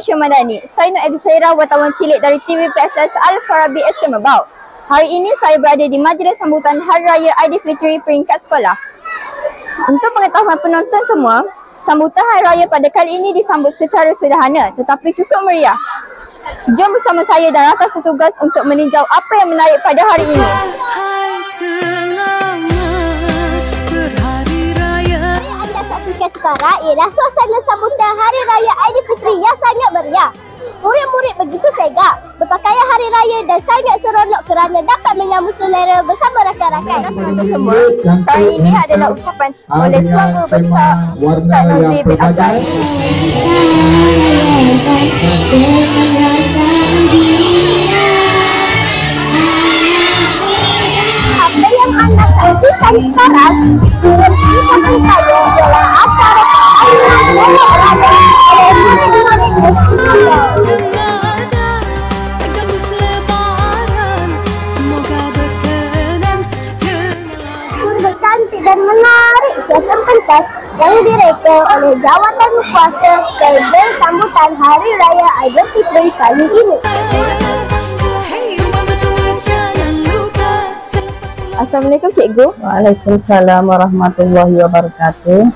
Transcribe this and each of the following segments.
Malaysia Madani. Saya Nur Edi Saira, wartawan cilik dari TV PSS Al-Farabi SK Merbau. Hari ini saya berada di majlis sambutan Hari Raya Aidilfitri peringkat sekolah. Untuk pengetahuan penonton semua, sambutan Hari Raya pada kali ini disambut secara sederhana tetapi cukup meriah. Jom bersama saya dan rakan setugas untuk meninjau apa yang menarik pada hari ini. Anda saksikan sekarang ialah suasana sambutan Hari Raya Aidilfitri yang sangat meriah. Murid-murid begitu segak, berpakaian hari raya dan sangat seronok kerana dapat menyambut selera bersama rakan-rakan. Semua, sekarang ini adalah ucapan oleh Tuan Guru Besar Ustaz Nazri bin Abdul. Apa yang anda saksikan sekarang menunjukkan saya ialah acara Hari Raya oleh murid-murid bersekolah. Sungguh cantik dan menarik suasana pentas yang direka oleh jawatan kuasa kerja sambutan Hari Raya Aidilfitri kali ini. Assalamualaikum Cikgu. Waalaikumsalam warahmatullahi wabarakatuh.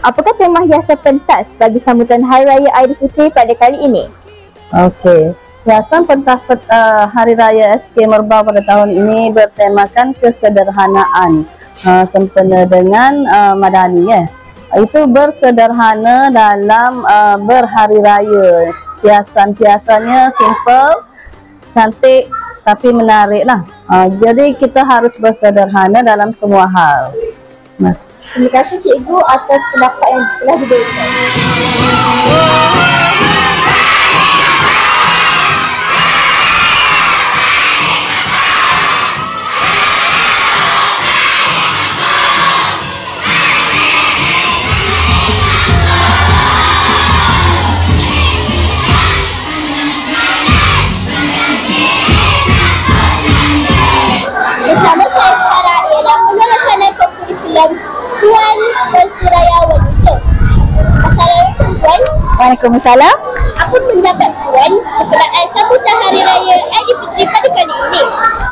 Apakah tema hiasan pentas bagi sambutan Hari Raya Aidilfitri pada kali ini? Okey, hiasan pentas Hari Raya SK Merbau pada tahun ini bertemakan kesederhanaan, sempena dengan Madani ya. Itu bersederhana dalam berhari raya. Hiasan-hiasannya simple, cantik tapi menarik lah. Jadi kita harus bersederhana dalam semua hal. Terima kasih Cikgu atas pendapat yang telah diberikan. Bersama saya sekarang ialah penerangan kurikulum Tuan dan Surayawan Yusof. Assalamualaikum Tuan. Waalaikumsalam. Apa pendapat Tuan berkenaan sambutan Hari Raya Aidilfitri pada kali ini?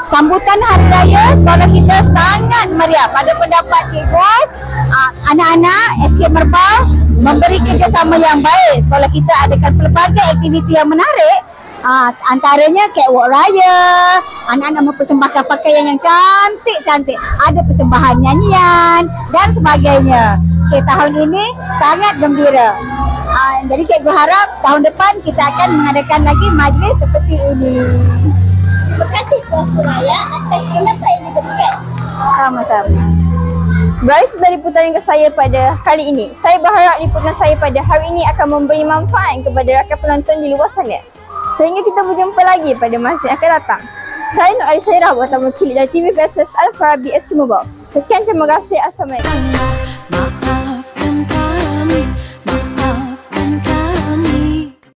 Sambutan Hari Raya sekolah kita sangat meriah. Pada pendapat Cikgu, anak-anak SK Merbau memberi kerjasama yang baik. Sekolah kita adakan pelbagai aktiviti yang menarik. Antaranya catwalk raya, anak-anak mempersembahkan pakaian yang cantik-cantik, ada persembahan nyanyian dan sebagainya. Okay, tahun ini sangat gembira. Jadi cikgu harap tahun depan kita akan mengadakan lagi majlis seperti ini. Terima kasih Tuan Suraya atas pendapat yang diberikan. Sama-sama. Berakhir dari putaran ke saya pada kali ini. Saya berharap liputan saya pada hari ini akan memberi manfaat kepada rakan penonton di luar sana. Sehingga kita berjumpa lagi pada masa yang akan datang. Saya Nur Edi Saira, wartawan cilik dari TV PSS Al-Farabi SK Merbau. Sekian, terima kasih. Assalamualaikum.